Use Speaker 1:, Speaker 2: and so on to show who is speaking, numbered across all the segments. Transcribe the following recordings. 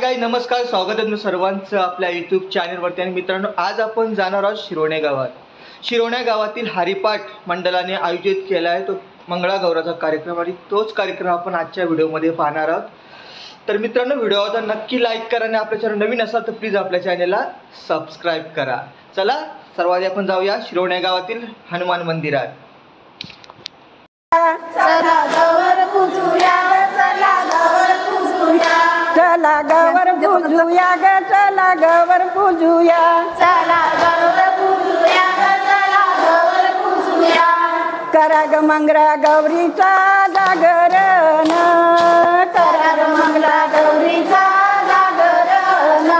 Speaker 1: हाय नमस्कार, स्वागत आहे सर्वांचं आपल्या यूट्यूब चॅनलवरती। आणि मित्रांनो, आज आपण जाणार आहोत शिरोणे गावात। शिरोणे गावातील हरिपाठ मंडळाने आयोजित केला आहे तो मंगळागौराचा कार्यक्रम, आणि तोच कार्यक्रम आपण आजच्या व्हिडिओमध्ये पाहणार आहोत। तर मित्रांनो, व्हिडिओ आवडला नक्की लाईक करा आणि आपल्या चॅनल नवीन असाल तर प्लीज आपल्या चॅनलला सबस्क्राईब करा। चला सर्वांनी आपण जाऊया शिरोणे गावातील हनुमान मंदिरात।
Speaker 2: चला गवर पूजूया, चला गवर पूजूया,
Speaker 3: चला गवर पूजूया ग, चला गवर पूजूया,
Speaker 2: चला गवर पूजूया, चला गवर पूजूया।
Speaker 3: करा ग मंगळा गौरीचा जागरण,
Speaker 2: करा ग मंगला गौरीचा जागरण।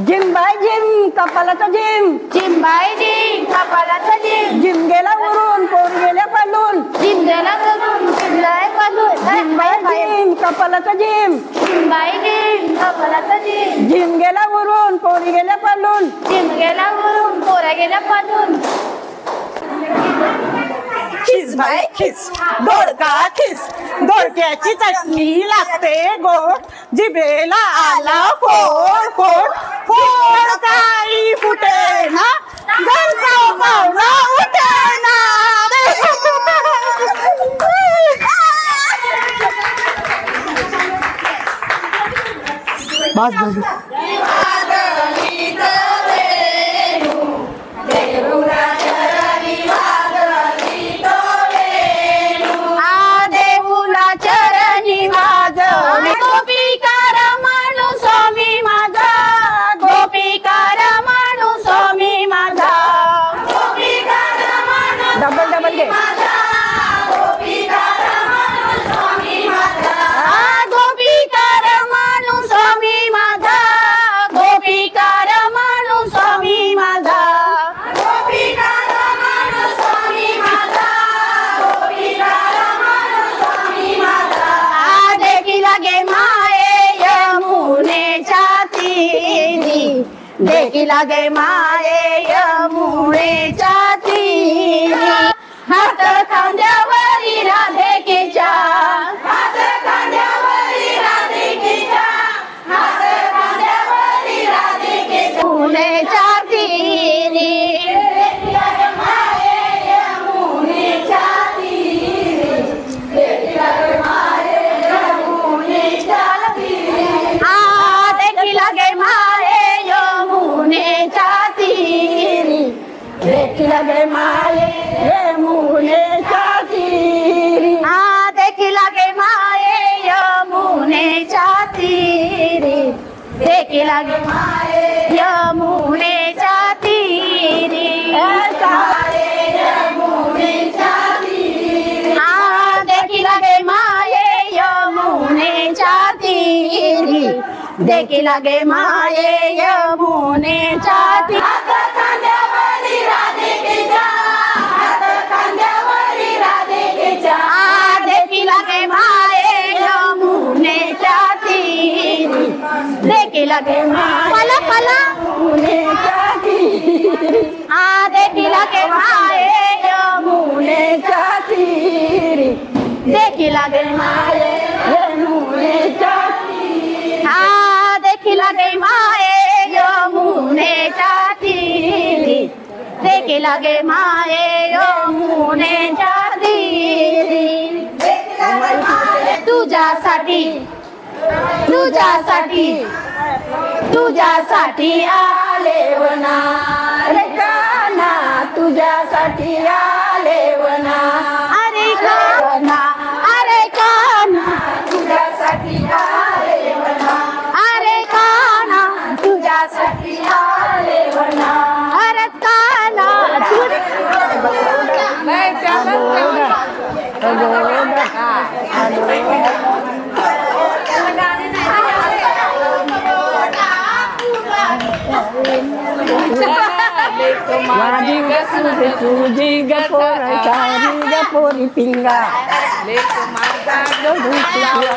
Speaker 3: जिम बाय जिम कपालाचा जिम,
Speaker 2: जिम बाय जिम कपालाचा जिम,
Speaker 3: जिम गेला उरून पोर गेल्या पालून,
Speaker 2: जिम गेला करून पिल्लाय पालून।
Speaker 3: जिम बाय जिम कपालाचा जिम,
Speaker 2: जिम बाय जिम कपालाचा जिम,
Speaker 3: जिम गेला उरून पोर गेल्या पालून,
Speaker 2: जिम गेला वरून पोरा गेल्या पालून।
Speaker 3: खिस बाय खिस दोडका खिस, दोडक्याची चटणी लागते गोड, जिभेला आला फोड फोड फोड, काही फुटे ना घरचा पाहुणा उठे ना। बस बस
Speaker 2: देखी लागे माये यमुनेच्या तीरी, हात खांद्यावरी राधिकेच्या, हात खांद्यावरी राधिकेच्या, हात खांद्यावरी राधिकेच्या यमुनेच्या तीरी। देखी लागे माये यमुनेच्या तीरी, देखी लागे माये यमुनेच्या तीरी, आ देखी लागे माये यमुनेच्या तीरी,
Speaker 3: देखी लगे माये यमुनेच्या तीरी,
Speaker 2: आ देखी लागे माये यमुनेच्या तीरी, देखी लागे माये यमुनेच्या तीरी, यमुनेच्या तीरी, आ देखी लागे माये यमुनेच्या तीरी, देखी लागे माये यमुनेच्या तीरी। हात खांद्यावरी राधिकेच्या, हात खांद्यावरी राधिकेच्या, आ देखी लागे माये यमुनेच्या तीरी, देखी लागे माये यमुनेच्या तीरी, आ देखी लागे माये यमुनेच्या तीरी, देखी लागे माये यमुनेच्या तीरी, आ देखी लागे माये यमुनेच्या तीरी, देखी लागे माये यमुनेच्या तीरी। तुझ्यासाठी तुझ्यासाठी तुझ्यासाठी आले वना रे काना, तुझ्यासाठी आले वना, अरे काना, अरे काना, तुझ्यासाठी आले वना, अरे काना, तुझ्यासाठी आले वना, अरे काना
Speaker 3: माझी तुझी गपोरी गपोरी पिंगा, पोरी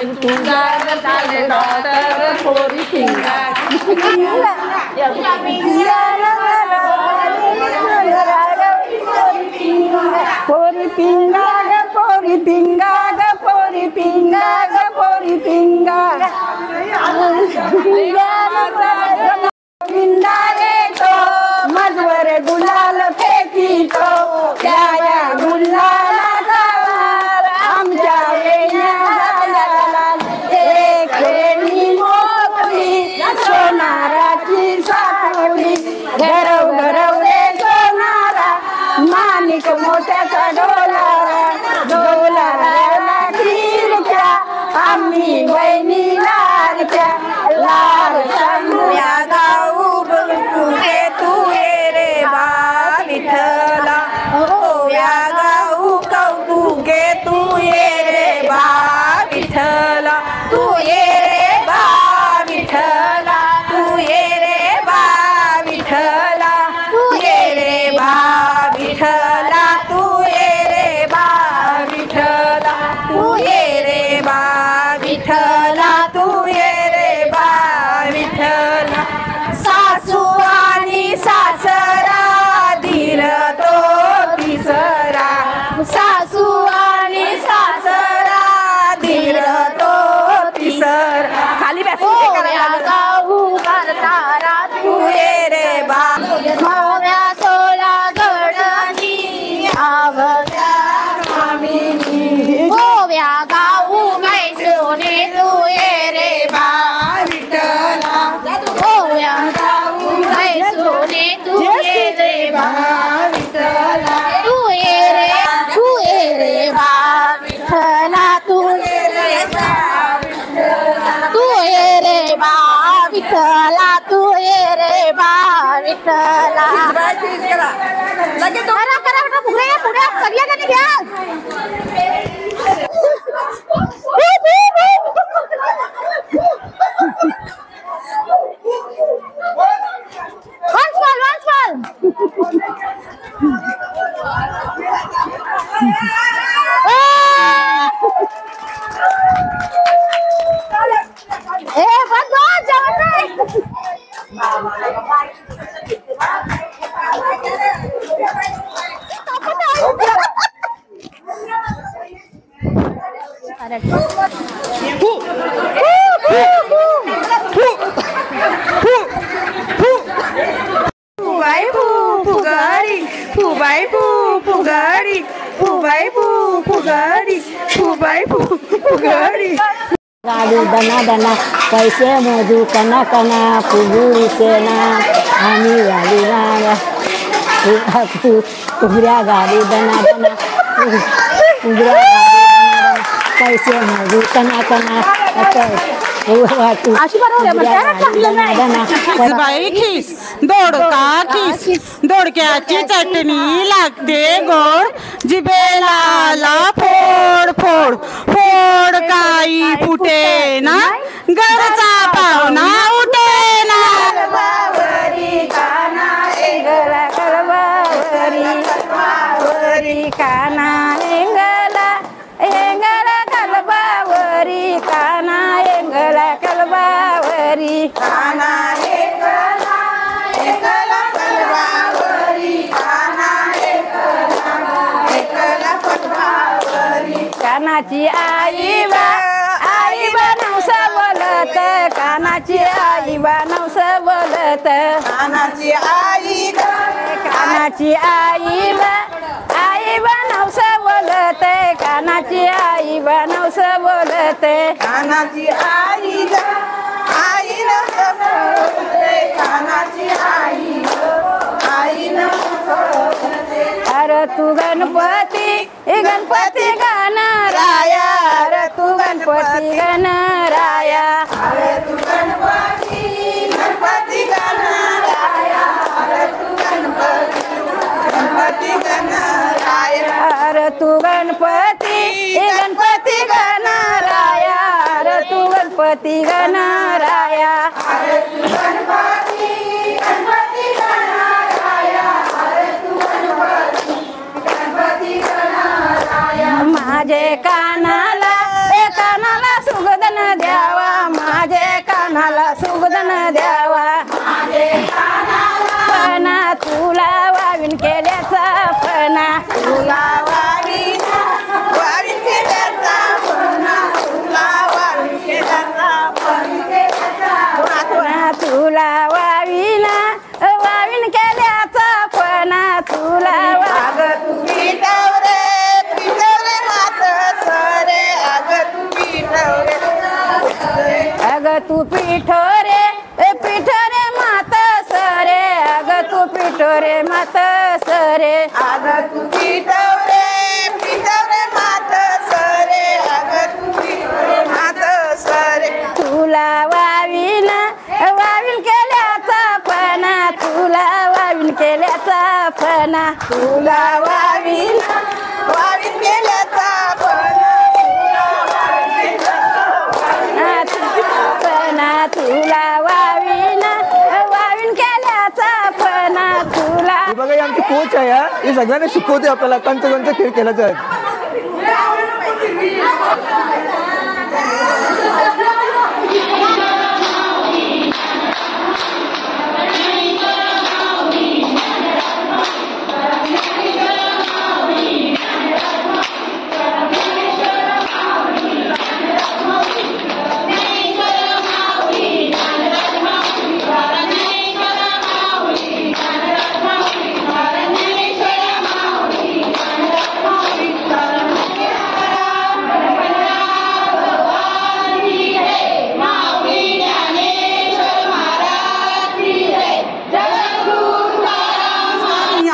Speaker 3: पिंगा, पोरी पिंगा ग पोरी पिंगा ग पोरी पिंगा ग पोरी पिंगा,
Speaker 2: गोविंदा येतो मजवर गुलाल फेकीतो त्या गुलाला आमच्या वेण्या एक वेणी मोकळी सोनाराची साखळी घरव घरव रे सोनारा माणिक मोठ्याचा डोलारा खीरच्या आम्ही बहिणी लाडक्या लाड सांगूया गाऊ तुझे तू ये रे बा विठ्ठला या गाऊ कौतुके तू ये रे बा विठ्ठला तू ये रे बा विठ्ठला तू ये रे बा विठ्ठला तू ये रे बा विठ्ठला तू ये रे बा विठ्ठला तू ये रे बा विठ्ठला तू ये रे बा विठ्ठला सासू आणि सासरा धीर तो तिसरा सासू आणि सासरा धीर तो तिसरा खाली गाऊ करतारा तू ये रे बा माव्या सोला गडनी आवत्या गोव्या गाऊ मैसोने तू ये रे बा विठ्ठला गोव्या गाऊ मैसोने तू ये रे बा विठ्ठला तू ये रे बा विठ्ठला तू ये रे बा तू ये रे बा विठ्ठला तू ये रे बा विठ्ठला करा करा पुढे पुढे सगळ्या जणी घ्या once more बंद हो जेवण नाही
Speaker 3: गाडी दना दना पैसे मोजू कना कना फुगू सेना आम्ही गाडी उघड्या गाडी दना दना उघड्या गाडी पैसे मोजू कना कना
Speaker 4: बाई खिस दोडका खिस दोडक्याची चटणी लागते गोड जिभेला फोड फोड फोड काही फुटे ना घरचा पाहुणा उठे ना
Speaker 2: काना एंगला एंगला कलबावरी काना एंगला कलबावरी काना एंगला एंगला कलबावरी काना एंगला कलबावरी कानाची आई बा नवस बोलत कानाची आई बा नवस बोलत कानाची आई बा नवस बोलत कानाची आई बा नवस बोलत कानाची आई नवस बोलते कानाची आई नवस बोलते अरे तू गणपती गणराया अरे तू गणपती गणराया अरे तू गणपती गणराया अरे तू गणपती गणराया अरे तू गणपती गणराया अरे तू गणपती गणराया अरे तू गणपती गणराया अरे तू गणपती गणराया माझे कानाला सुगदन द्यावा माझे कानाला सुगदन द्यावा माझे कानाला पणा तुला वावीन केल्याचा पणा तुला वावीन केल्याचा पणा तुला वावीन केल्याचा पणा तू पिठोरे पिठोरे मात सरे अग तू पिठोरे मात सरे
Speaker 5: अग तू पिठवरे पिठवरे मात सरे अग तू पिठवरे मात सरे
Speaker 2: तुला वावीन वावीन केल्याचा फना तुला वावीन केल्याचा फना
Speaker 5: तुला वावीन वावीन केल्याचा
Speaker 2: फना तुला वावीन वावीन केल्याचा फना तुला.
Speaker 1: हे बघा, ही आमची कोच आहे. हे सगळ्यांना शिकवते आपल्याला कोणता खेळ केला जात.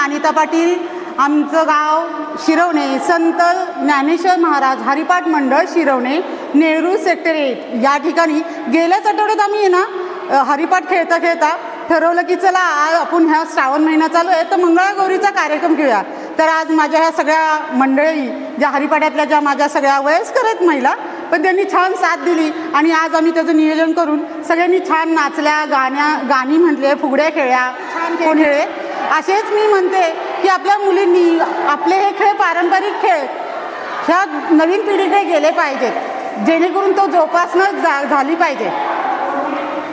Speaker 4: अनिता पाटील, आमचं गाव शिरवणे, संत ज्ञानेश्वर महाराज हरिपाठ मंडळ शिरवणे, नेहरू सेक्टर 8 या ठिकाणी गेल्याच आठवड्यात आम्ही ना हरिपाठ खेळता खेळता ठरवलं की चला आज आपण ह्या श्रावण महिना चालू आहे तर मंगळागौरीचा कार्यक्रम घेऊया. तर आज माझ्या ह्या सगळ्या मंडळी ज्या हरिपाठातल्या ज्या माझ्या सगळ्या वयस्कर आहेत महिला, पण त्यांनी छान साथ दिली आणि आज आम्ही त्याचं नियोजन करून सगळ्यांनी छान नाचल्या, गाणी म्हटले, फुगड्या खेळल्या, छान खेळले. असेच मी म्हणते की आपल्या मुलींनी आपले हे खेळ पारंपरिक खेळ ह्या नवीन पिढीकडे गेले पाहिजेत, जेणेकरून तो जोपासना झाली पाहिजे.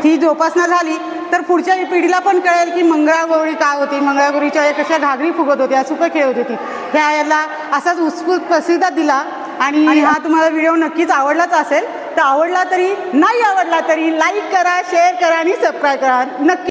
Speaker 4: ती जोपासना झाली तर पुढच्या पिढीला पण कळेल की मंगळागौरी काय होती, मंगळागौरीच्या वेळी कशा घागरी फुगत होत्या, सुकं खेळत होती. ह्या याला असाच उत्स्फूर्त प्रतिसाद दिला आणि हा तुम्हाला व्हिडिओ नक्कीच आवडलाच असेल. तर आवडला तरी नाही आवडला तरी लाईक करा, शेअर करा आणि सबस्क्राईब करा नक्की.